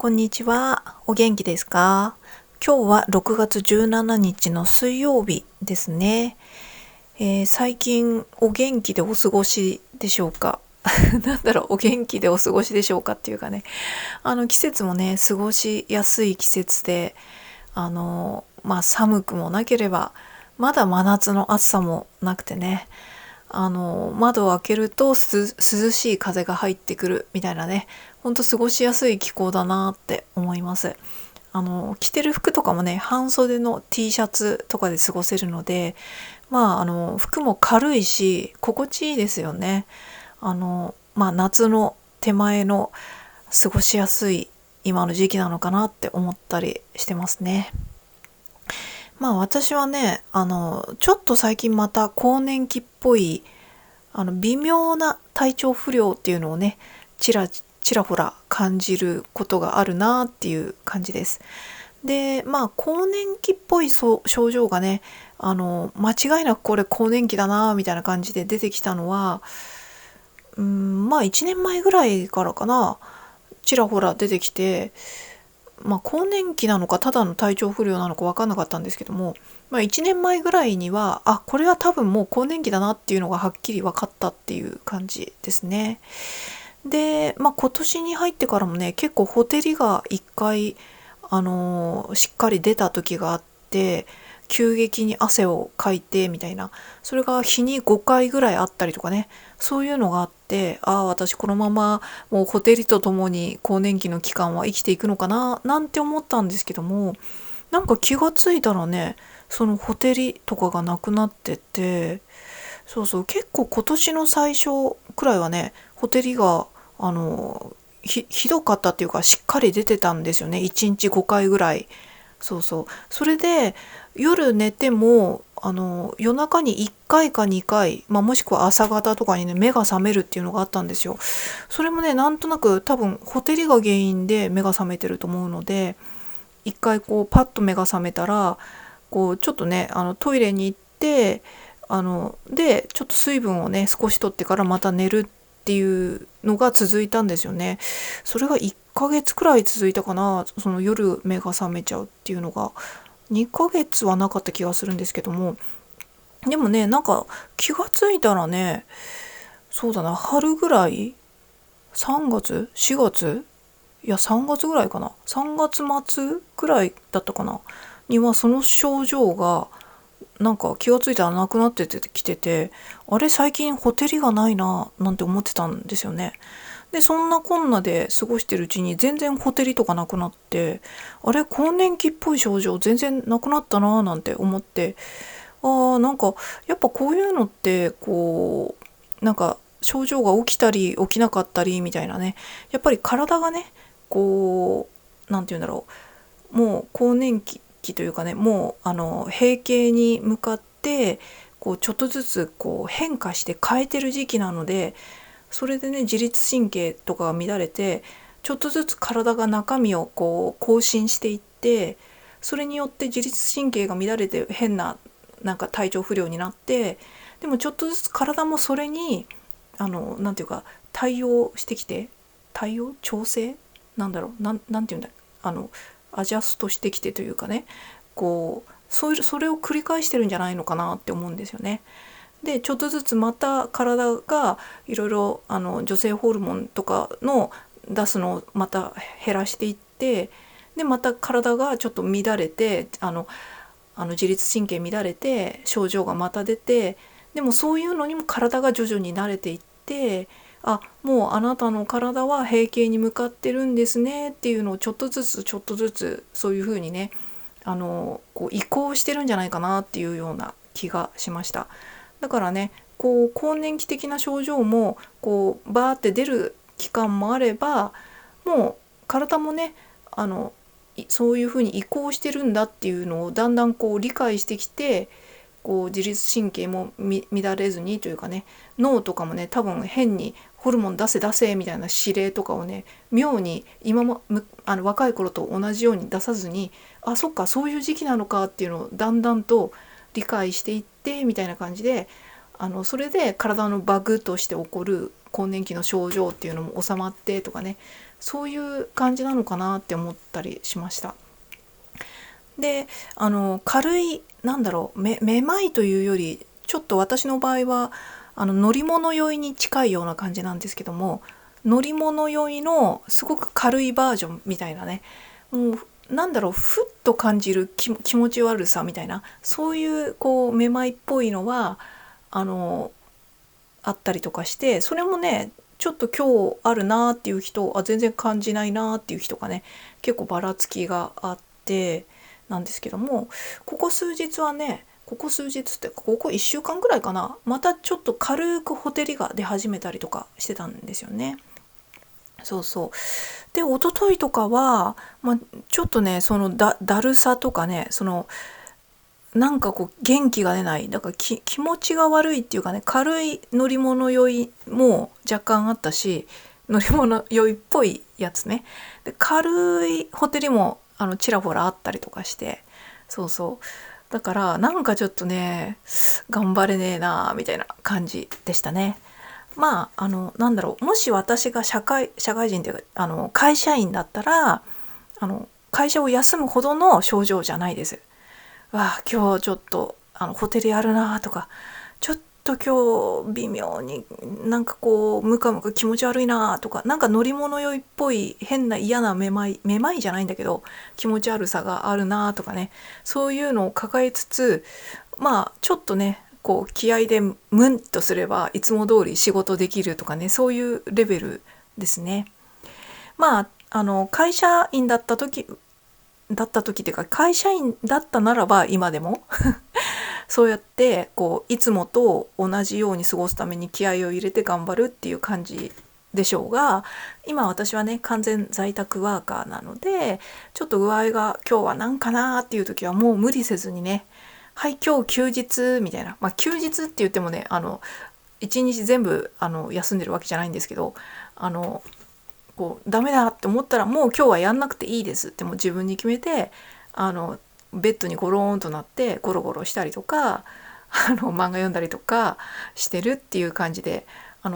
こんにちは。お元気ですか？今日は6月17日の水曜日ですね。最近お元気でお過ごしでしょうか？お元気でお過ごしでしょうかっていうかね、季節もね、過ごしやすい季節で、寒くもなければ、まだ真夏の暑さもなくてね、窓を開けると涼しい風が入ってくるみたいなね、ほんと過ごしやすい気候だなって思います。着てる服とかもね、半袖の T シャツとかで過ごせるので、服も軽いし心地いいですよね。夏の手前の過ごしやすい今の時期なのかなって思ったりしてますね。私はね、ちょっと最近また更年期っぽい微妙な体調不良っていうのをね、ちらほら感じることがあるなっていう感じです。で、更年期っぽい症状がね、間違いなくこれ更年期だなみたいな感じで出てきたのは、1年前ぐらいからかな、ちらほら出てきて、更年期なのかただの体調不良なのか分かんなかったんですけども、1年前ぐらいにはこれは多分もう更年期だなっていうのがはっきり分かったっていう感じですね。で、今年に入ってからもね、結構ほてりが一回しっかり出た時があって、急激に汗をかいてみたいな、それが日に5回ぐらいあったりとかね、そういうのがあって、私このままもうほてりとともに更年期の期間は生きていくのかななんて思ったんですけども、なんか気がついたらね、そのほてりとかがなくなってて、そうそう、結構今年の最初くらいはね、ほてりがひどかったっていうか、しっかり出てたんですよね。1日5回ぐらい。そうそう。それで夜寝ても夜中に1回か2回、もしくは朝方とかにね、目が覚めるっていうのがあったんですよ。それもね、なんとなく多分ほてりが原因で目が覚めてると思うので、1回こうパッと目が覚めたら、こうちょっとね、トイレに行って、でちょっと水分をね少し取ってからまた寝るっていうのが続いたんですよね。それが1ヶ月くらい続いたかな。その夜目が覚めちゃうっていうのが2ヶ月はなかった気がするんですけども、でもね、なんか気がついたらね、そうだな、春ぐらい、3月4月、いや3月ぐらいかな、3月末ぐらいだったかなには、その症状がなんか気がついたらなくなってきてて、あれ最近ほてりがないななんて思ってたんですよね。でそんなこんなで過ごしてるうちに全然ほてりとかなくなって、あれ更年期っぽい症状全然なくなったななんて思って、なんかやっぱこういうのってこうなんか症状が起きたり起きなかったりみたいなね、やっぱり体がね、こうなんて言うんだろう、もう更年期というかね、もう閉経に向かってこうちょっとずつこう変化して変えてる時期なので、それでね、自律神経とかが乱れて、ちょっとずつ体が中身をこう更新していって、それによって自律神経が乱れて変ななんか体調不良になって、でもちょっとずつ体もそれになんていうか対応してきて、調整なんていうんだ、アジャストしてきてというかね、こうそれを繰り返してるんじゃないのかなって思うんですよね。でちょっとずつまた体がいろいろ女性ホルモンとかの出すのをまた減らしていって、でまた体がちょっと乱れて、自律神経乱れて症状がまた出て、でもそういうのにも体が徐々に慣れていって、もうあなたの体は閉経に向かってるんですねっていうのをちょっとずつそういう風にね、こう移行してるんじゃないかなっていうような気がしました。だからね、こう更年期的な症状もこうバーって出る期間もあれば、もう体もね、そういうふうに移行してるんだっていうのをだんだんこう理解してきて、こう自律神経も乱れずにというかね、脳とかもね、多分変にホルモン出せみたいな指令とかをね、妙に若い頃と同じように出さずに、そっかそういう時期なのかっていうのをだんだんと理解していってみたいな感じで、それで体のバグとして起こる更年期の症状っていうのも収まってとかね、そういう感じなのかなって思ったりしました。で軽いめまいというよりちょっと私の場合は乗り物酔いに近いような感じなんですけども、乗り物酔いのすごく軽いバージョンみたいなね、もうふっと感じる気持ち悪さみたいな、そういうこうめまいっぽいのはあのあったりとかして、それもねちょっと今日あるなっていう人、全然感じないなっていう人がね結構ばらつきがあってなんですけども、ここ数日ってここ1週間ぐらいかな、またちょっと軽くほてりが出始めたりとかしてたんですよね。そうそう。で一昨日とかは、ちょっとねそのだるさとかね、こう元気が出ない、だから気持ちが悪いっていうかね、軽い乗り物酔いも若干あったし、乗り物酔いっぽいやつね、で軽いほてりもちらほらあったりとかして、そうそう、だからちょっとね頑張れねえなみたいな感じでしたね。もし私が社会人というか会社員だったら会社を休むほどの症状じゃないです。今日ちょっとホテルやるなとか、ちょっと今日微妙にこうムカムカ気持ち悪いなとか、乗り物酔いっぽい変な嫌なめまいじゃないんだけど気持ち悪さがあるなとかね、そういうのを抱えつつ、ちょっとねこう気合でムンとすればいつも通り仕事できるとかね、そういうレベルですね。会社員だった時っていうか、会社員だったならば今でもそうやってこういつもと同じように過ごすために気合を入れて頑張るっていう感じでしょうが、今私はね完全在宅ワーカーなので、ちょっと具合が今日はなんかなっていう時はもう無理せずにね、はい今日休日みたいな、休日って言ってもね一日全部休んでるわけじゃないんですけど、こうダメだって思ったらもう今日はやんなくていいですってもう自分に決めて、ベッドにゴローンとなってゴロゴロしたりとか漫画読んだりとかしてるっていう感じで、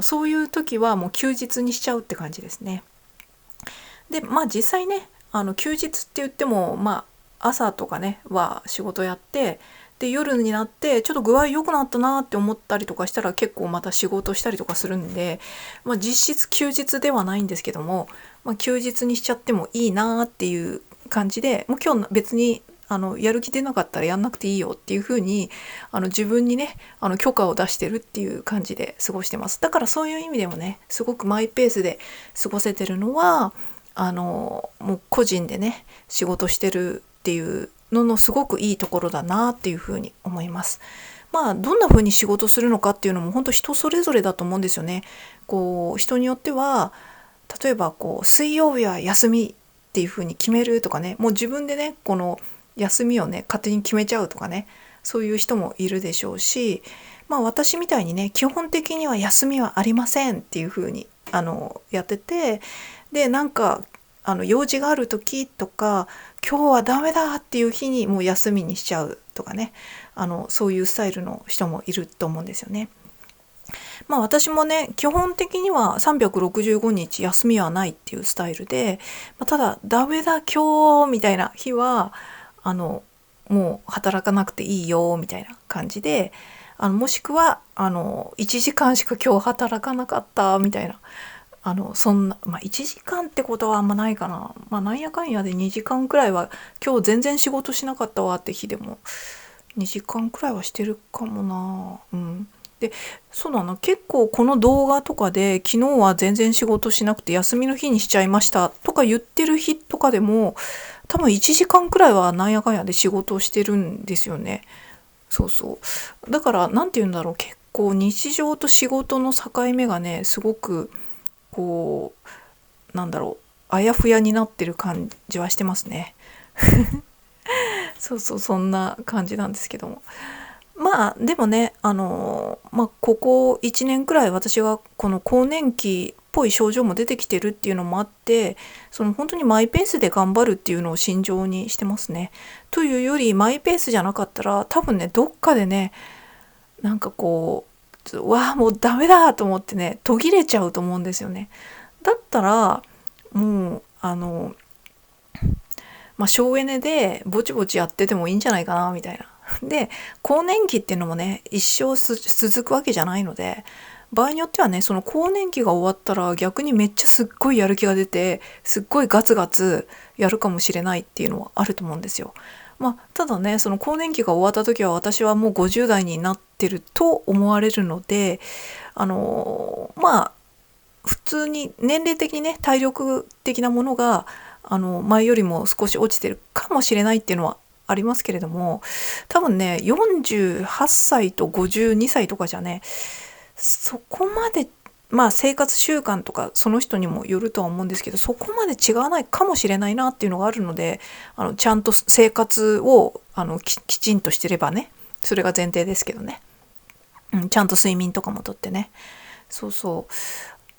そういう時はもう休日にしちゃうって感じですね。で実際ね休日って言っても朝とかねは仕事やって、で夜になってちょっと具合良くなったなって思ったりとかしたら結構また仕事したりとかするんで、実質休日ではないんですけども、休日にしちゃってもいいなっていう感じで、もう今日別にやる気出なかったらやんなくていいよっていう風に自分にね許可を出してるっていう感じで過ごしてます。だからそういう意味でもねすごくマイペースで過ごせてるのはもう個人でね仕事してるっていうののすごくいいところだなっていうふうに思います。どんな風に仕事するのかっていうのも本当人それぞれだと思うんですよね。こう人によっては例えばこう水曜日は休みっていう風に決めるとかね、もう自分でねこの休みをね勝手に決めちゃうとかね、そういう人もいるでしょうし、私みたいにね基本的には休みはありませんっていう風にやってて、で用事がある時とか今日はダメだっていう日にもう休みにしちゃうとかね、そういうスタイルの人もいると思うんですよね。私もね基本的には365日休みはないっていうスタイルで、ただダメだ今日みたいな日はもう働かなくていいよみたいな感じで、もしくは1時間しか今日働かなかったみたいな、そんな1時間ってことはあんまないかな、なんやかんやで2時間くらいは今日全然仕事しなかったわって日でも2時間くらいはしてるかもな。でそうだな、結構この動画とかで昨日は全然仕事しなくて休みの日にしちゃいましたとか言ってる日とかでも多分1時間くらいはなんやかんやで仕事をしてるんですよね。そうそう、だからて言うんだろう、結構日常と仕事の境目がねすごくこうあやふやになってる感じはしてますね。そうそう、そんな感じなんですけども、でもねここ1年くらい私がこの更年期っぽい症状も出てきてるっていうのもあって、本当にマイペースで頑張るっていうのを信条にしてますね。というよりマイペースじゃなかったら多分ねどっかでねもうダメだと思ってね途切れちゃうと思うんですよね。だったらもう省エネでぼちぼちやっててもいいんじゃないかなみたいな。で更年期っていうのもね一生続くわけじゃないので、場合によってはねその更年期が終わったら逆にめっちゃすっごいやる気が出てすっごいガツガツやるかもしれないっていうのはあると思うんですよ。ただねその更年期が終わった時は私はもう50代になってると思われるので、普通に年齢的にね体力的なものが前よりも少し落ちてるかもしれないっていうのはありますけれども、多分ね48歳と52歳とかじゃねそこまで生活習慣とかその人にもよるとは思うんですけど、そこまで違わないかもしれないなっていうのがあるので、ちゃんと生活をきちんとしてればね、それが前提ですけどね、ちゃんと睡眠とかもとってね、そうそう。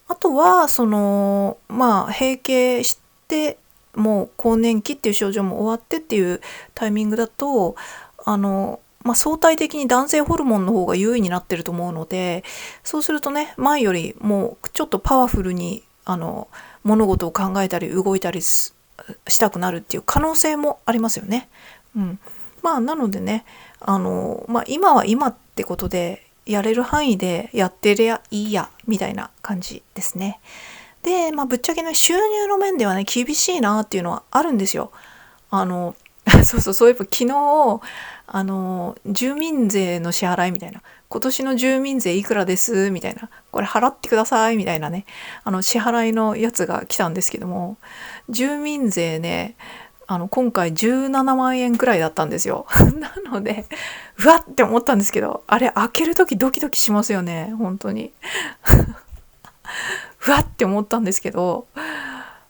あとは閉経してもう更年期っていう症状も終わってっていうタイミングだと相対的に男性ホルモンの方が優位になってると思うので、そうするとね前よりもうちょっとパワフルに物事を考えたり動いたりしたくなるっていう可能性もありますよね。なのでね今は今ってことでやれる範囲でやってりゃいいやみたいな感じですね。でぶっちゃけね収入の面ではね厳しいなっていうのはあるんですよ。そういえば昨日住民税の支払いみたいな、今年の住民税いくらですみたいな、これ払ってくださいみたいなね支払いのやつが来たんですけども、住民税ね今回17万円くらいだったんですよ。なのでうわって思ったんですけど、あれ開けるときドキドキしますよね本当に。うわって思ったんですけど、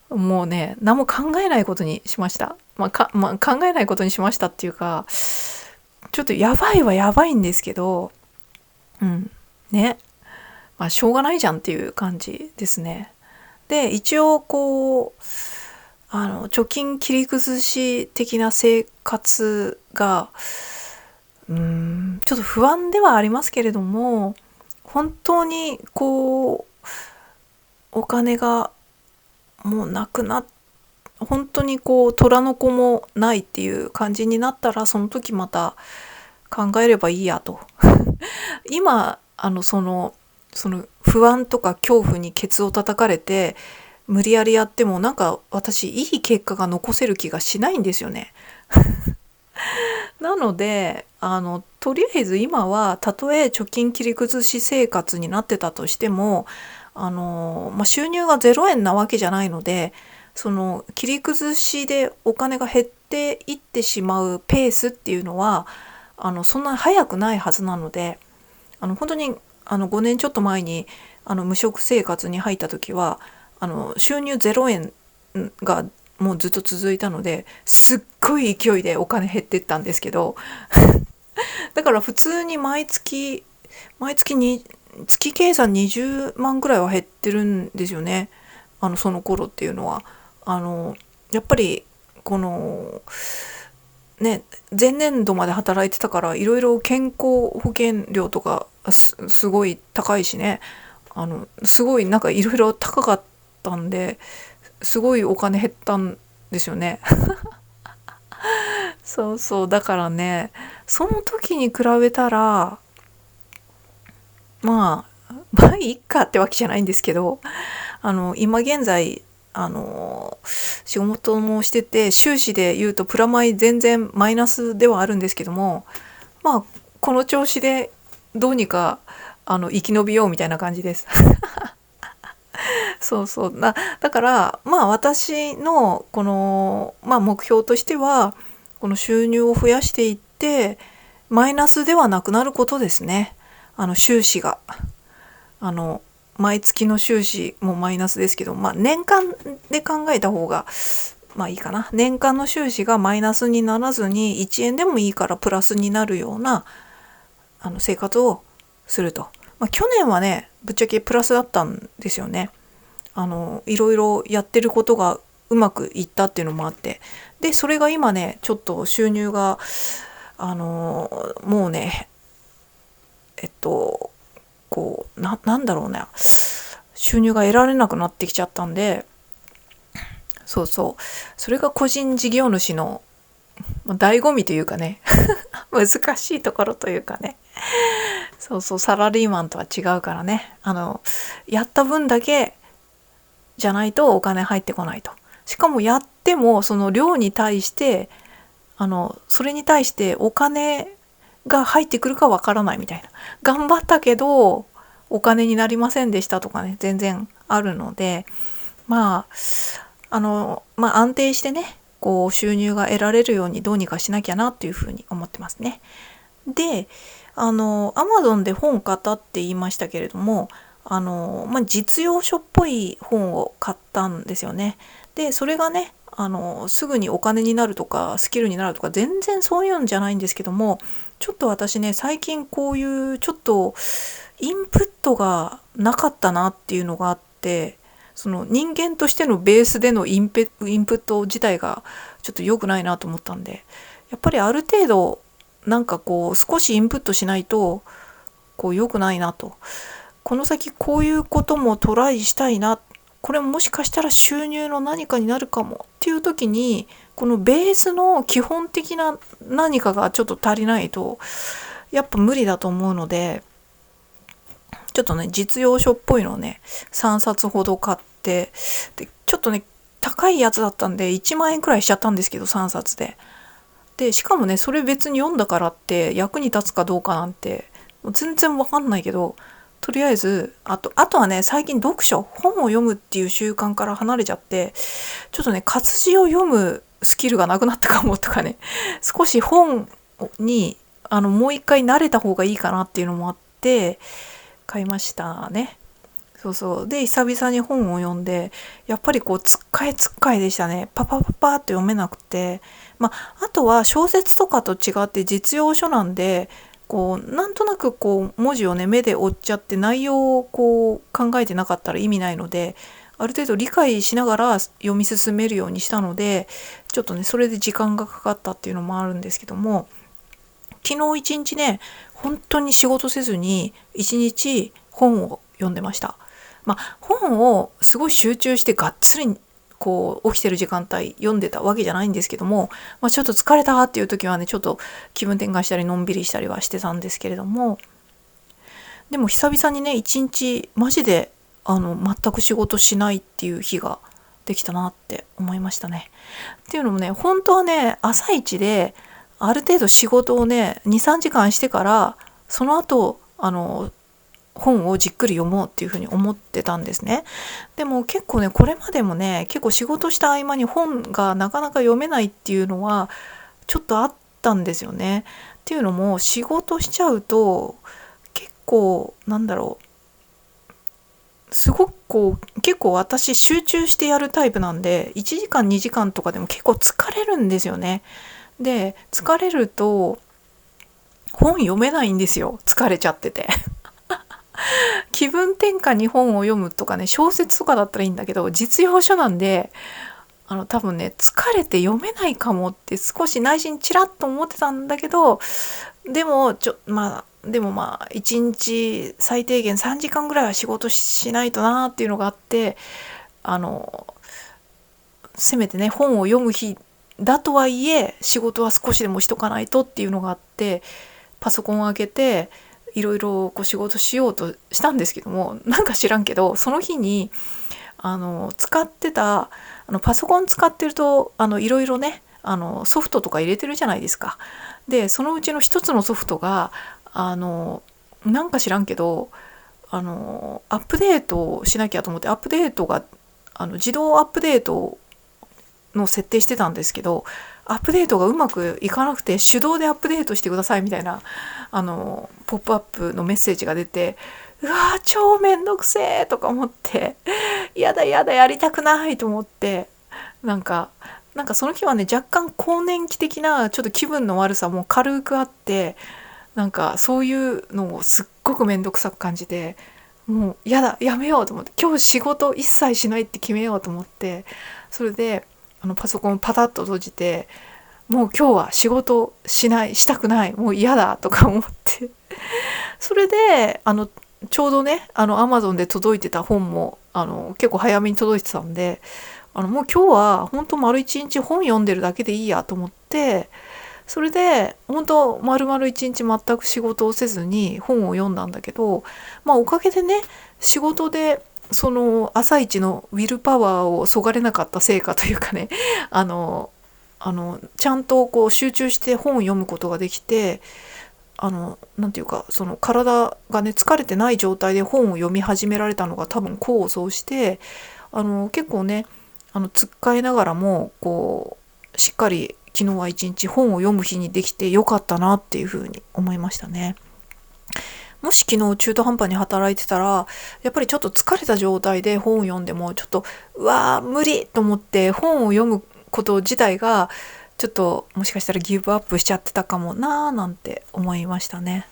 もうね何も考えないことにしました。考えないことにしましたっていうか、ちょっとやばいはやばいんですけど、ねしょうがないじゃんっていう感じですね。で一応貯金切り崩し的な生活がちょっと不安ではありますけれども、本当にお金がもうなくなっ本当に虎の子もないっていう感じになったらその時また考えればいいやと。今その不安とか恐怖にケツを叩かれて無理やりやってもなんか私いい結果が残せる気がしないんですよね。なのでとりあえず今はたとえ貯金切り崩し生活になってたとしても収入が0円なわけじゃないので、その切り崩しでお金が減っていってしまうペースっていうのはそんなに早くないはずなので、本当に5年ちょっと前に無職生活に入った時は収入0円がもうずっと続いたのですっごい勢いでお金減ってったんですけどだから普通に毎月に月計算20万ぐらいは減ってるんですよね。その頃っていうのはやっぱりこのね前年度まで働いてたからいろいろ健康保険料とかすごい高いしね、すごいなんかいろいろ高かったんですごいお金減ったんですよね。そうそう、だからねその時に比べたらいいかってわけじゃないんですけど、今現在仕事もしてて収支で言うとプラマイ全然マイナスではあるんですけども、この調子でどうにか生き延びようみたいな感じです。そうそうだから私のこの、目標としてはこの収入を増やしていってマイナスではなくなることですね。収支が毎月の収支もマイナスですけど、年間で考えた方がいいかな。年間の収支がマイナスにならずに1円でもいいからプラスになるような生活をすると。去年はねぶっちゃけプラスだったんですよね。いろいろやってることがうまくいったっていうのもあって、でそれが今ねちょっと収入がもうねなんだろうね収入が得られなくなってきちゃったんで、そうそう。それが個人事業主の醍醐味というかね難しいところというかね。そうそう、サラリーマンとは違うからね。やった分だけじゃないとお金入ってこないと。しかもやってもその量に対してそれに対してお金が入ってくるかわからないみたいな。頑張ったけどお金になりませんでしたとかね、全然あるので、安定してね、こう収入が得られるようにどうにかしなきゃなっていうふうに思ってますね。で、Amazon で本買ったって言いましたけれども、実用書っぽい本を買ったんですよね。で、それがね、すぐにお金になるとかスキルになるとか全然そういうんじゃないんですけども、ちょっと私ね、最近こういうちょっとインプットがなかったなっていうのがあって、その人間としてのベースでのインプット自体がちょっと良くないなと思ったんで、やっぱりある程度なんかこう少しインプットしないとこう良くないなと。この先こういうこともトライしたいな、これもしかしたら収入の何かになるかもっていう時に、このベースの基本的な何かがちょっと足りないとやっぱ無理だと思うので、ちょっとね、実用書っぽいのをね、3冊ほど買って、でちょっとね、高いやつだったんで1万円くらいしちゃったんですけど、3冊で。でしかもね、それ別に読んだからって役に立つかどうかなんてもう全然わかんないけど、とりあえずあとはね、最近本を読むっていう習慣から離れちゃって、ちょっとね、活字を読むスキルがなくなったかもとかね、少し本にもう一回慣れた方がいいかなっていうのもあって買いましたね。そうそう。で、久々に本を読んで、やっぱりこう、つっかえでしたね。パパパパって読めなくて。あとは小説とかと違って実用書なんで、こう、なんとなくこう、文字をね、目で追っちゃって内容をこう、考えてなかったら意味ないので、ある程度理解しながら読み進めるようにしたので、ちょっとね、それで時間がかかったっていうのもあるんですけども、昨日一日ね、本当に仕事せずに一日本を読んでました。本をすごい集中してがっつりこう起きてる時間帯読んでたわけじゃないんですけども、ちょっと疲れたっていう時はね、ちょっと気分転換したりのんびりしたりはしてたんですけれども、でも久々にね、一日マジで全く仕事しないっていう日ができたなって思いましたね。っていうのもね、本当はね、朝一である程度仕事をね 2,3 時間してから、その後本をじっくり読もうっていうふうに思ってたんですね。でも結構ね、これまでもね、結構仕事した合間に本がなかなか読めないっていうのはちょっとあったんですよね。っていうのも、仕事しちゃうと結構すごくこう、結構私集中してやるタイプなんで、1時間2時間とかでも結構疲れるんですよね。で疲れると本読めないんですよ、疲れちゃってて気分転換に本を読むとかね、小説とかだったらいいんだけど、実用書なんで多分ね、疲れて読めないかもって少し内心ちらっと思ってたんだけど、でも1日最低限3時間ぐらいは仕事しないとなっていうのがあって、せめてね、本を読む日だとはいえ仕事は少しでもしとかないとっていうのがあって、パソコンを開けていろいろこう仕事しようとしたんですけども、なんか知らんけどその日に使ってたパソコン使ってるといろいろねソフトとか入れてるじゃないですか。でそのうちの一つのソフトがなんか知らんけどアップデートをしなきゃと思って、アップデートが自動アップデートの設定してたんですけど、アップデートがうまくいかなくて、手動でアップデートしてくださいみたいなポップアップのメッセージが出て、うわー超めんどくせーとか思って、やだやりたくないと思って、なんかその日はね、若干更年期的なちょっと気分の悪さも軽くあって、なんかそういうのをすっごくめんどくさく感じて、もうやめようと思って、今日仕事一切しないって決めようと思って、それでパソコンパタッと閉じて、もう今日は仕事したくない、もう嫌だとか思ってそれでちょうどねAmazon で届いてた本も結構早めに届いてたんで、もう今日は本当丸一日本読んでるだけでいいやと思って、それで本当丸々一日全く仕事をせずに本を読んだんだけど、おかげでね、仕事でその朝一のウィルパワーをそがれなかった成果というかね、ちゃんとこう集中して本を読むことができて、なんていうか、その体がね疲れてない状態で本を読み始められたのが多分功を奏して、結構ね、つっかえながらもこうしっかり昨日は一日本を読む日にできてよかったなっていうふうに思いましたね。もし昨日中途半端に働いてたら、やっぱりちょっと疲れた状態で本を読んでもちょっとうわー無理と思って本を読むこと自体がちょっともしかしたらギブアップしちゃってたかもなーなんて思いましたね。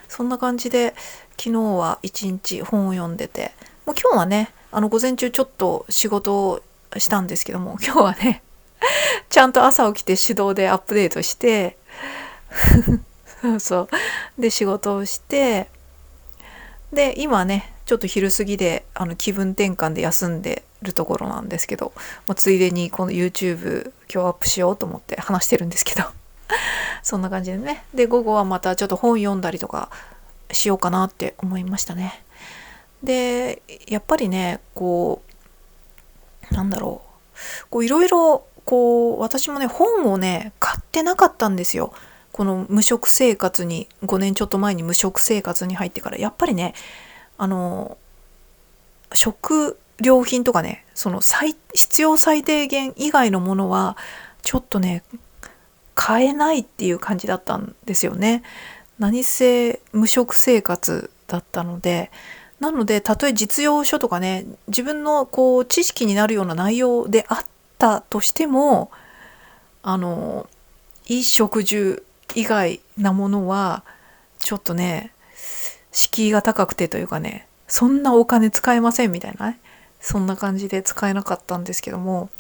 そんな感じで昨日は一日本を読んでて、もう今日はね午前中ちょっと仕事をしたんですけども、今日はねちゃんと朝起きて手動でアップデートしてそうそうで仕事をして、で今ねちょっと昼過ぎで気分転換で休んでるところなんですけど、ついでにこの YouTube 今日アップしようと思って話してるんですけどそんな感じでね、で午後はまたちょっと本読んだりとかしようかなって思いましたね。でやっぱりねこうなんだろう、こういろいろこう私もね本をね買ってなかったんですよ。この無職生活に5年ちょっと前に無職生活に入ってから、やっぱりね食料品とかね、その必要最低限以外のものはちょっとね買えないっていう感じだったんですよね。何せ無職生活だったので、なのでたとえ実用書とかね自分のこう知識になるような内容であったとしても、衣食住以外なものはちょっとね敷居が高くてというかね、そんなお金使えませんみたいなね、そんな感じで使えなかったんですけども、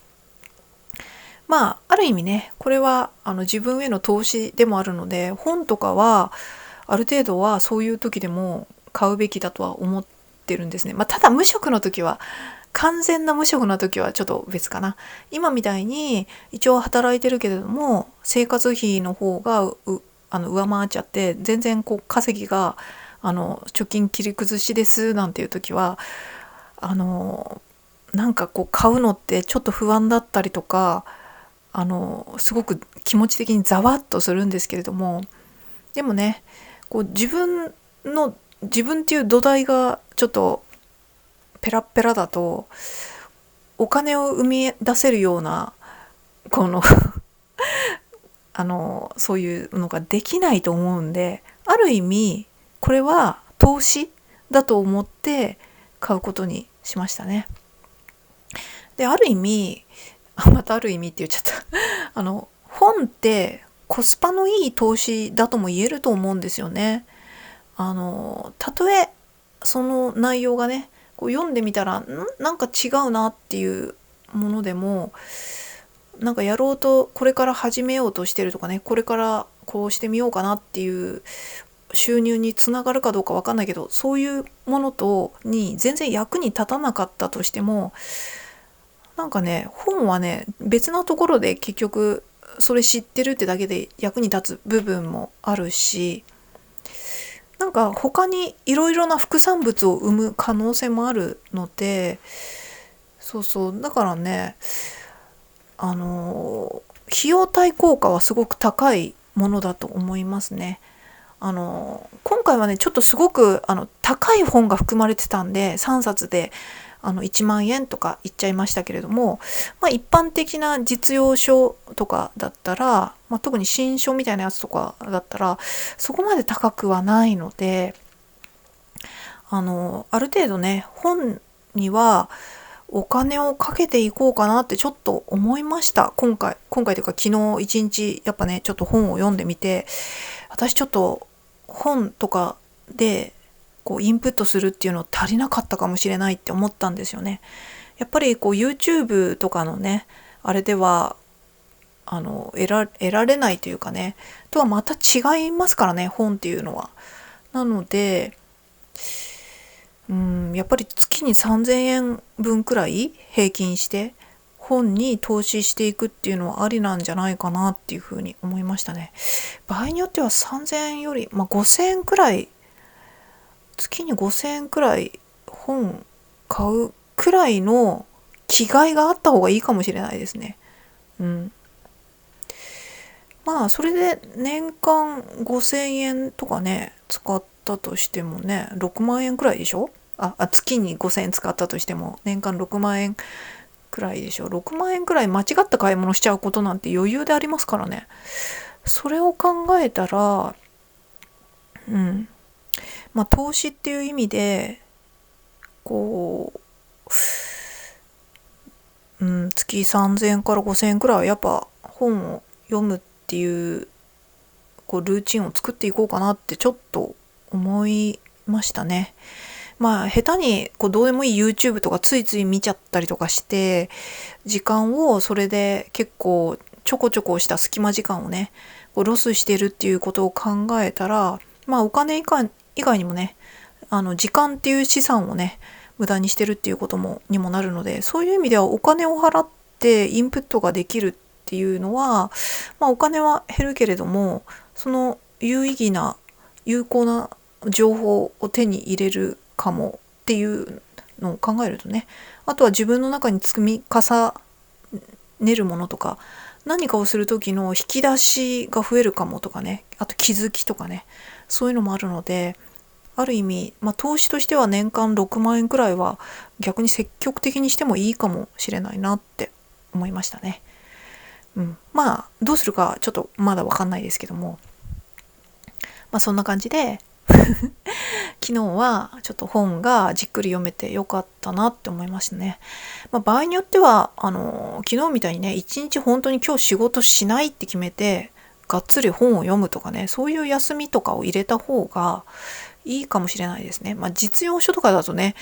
ある意味ねこれは自分への投資でもあるので、本とかはある程度はそういう時でも買うべきだとは思ってるんですね。ただ無職の時は、完全な無職の時はちょっと別かな。今みたいに一応働いてるけれども生活費の方が上回っちゃって全然こう稼ぎが貯金切り崩しですなんていう時はなんかこう買うのってちょっと不安だったりとか、すごく気持ち的にざわっとするんですけれども、でもねこう自分っていう土台がちょっとペラッペラだとお金を生み出せるようなこのそういうのができないと思うんで、ある意味これは投資だと思って買うことにしましたね。である意味またある意味って言っちゃった本ってコスパのいい投資だとも言えると思うんですよね。たとえその内容がねこう読んでみたらなんか違うなっていうものでも、なんかやろうとこれから始めようとしてるとかね、これからこうしてみようかなっていう収入につながるかどうかわかんないけど、そういうものに全然役に立たなかったとしても、なんかね本はね別なところで結局それ知ってるってだけで役に立つ部分もあるし、なんか他にいろいろな副産物を生む可能性もあるので、そうそうだからね費用対効果はすごく高いものだと思いますね。今回はねちょっとすごく高い本が含まれてたんで3冊で1万円とか言っちゃいましたけれども、一般的な実用書とかだったら、特に新書みたいなやつとかだったらそこまで高くはないので、ある程度ね本にはお金をかけていこうかなってちょっと思いました。今回というか昨日一日やっぱねちょっと本を読んでみて、私ちょっと本とかでこうインプットするっていうの足りなかったかもしれないって思ったんですよね。やっぱりこう YouTube とかのねあれでは得られないというかねとはまた違いますからね、本っていうのは。なのでやっぱり月に3000円分くらい平均して本に投資していくっていうのはありなんじゃないかなっていうふうに思いましたね。場合によっては3000円より、5000円くらい、月に5000円くらい本買うくらいの気概があった方がいいかもしれないですね。それで年間5000円とかね使ったとしてもね6万円くらいでしょ。月に5000円使ったとしても年間6万円くらいでしょ。6万円くらい間違った買い物しちゃうことなんて余裕でありますからね。それを考えたら投資っていう意味で月3000円から5000円くらいはやっぱ本を読むっていうルーチンを作っていこうかなってちょっと思いましたね。下手にどうでもいい YouTube とかついつい見ちゃったりとかして時間をそれで結構ちょこちょこした隙間時間をねロスしてるっていうことを考えたらお金以外にもね時間っていう資産をね無駄にしてるっていうことにもなるので、そういう意味ではお金を払ってインプットができるっていうのはお金は減るけれどもその有意義な有効な情報を手に入れるかもっていうのを考えるとね、あとは自分の中に積み重ねるものとか何かをする時の引き出しが増えるかもとかね、あと気づきとかね、そういうのもあるので、ある意味、投資としては年間6万円くらいは逆に積極的にしてもいいかもしれないなって思いましたね。どうするかちょっとまだわかんないですけども、そんな感じで昨日はちょっと本がじっくり読めてよかったなって思いましたね。場合によっては昨日みたいにね一日本当に今日仕事しないって決めてがっつり本を読むとかね、そういう休みとかを入れた方がいいかもしれないですね。実用書とかだとね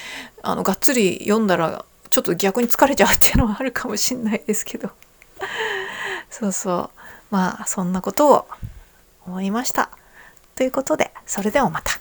がっつり読んだらちょっと逆に疲れちゃうっていうのはあるかもしれないですけどそうそんなことを思いました。ということで、それではまた。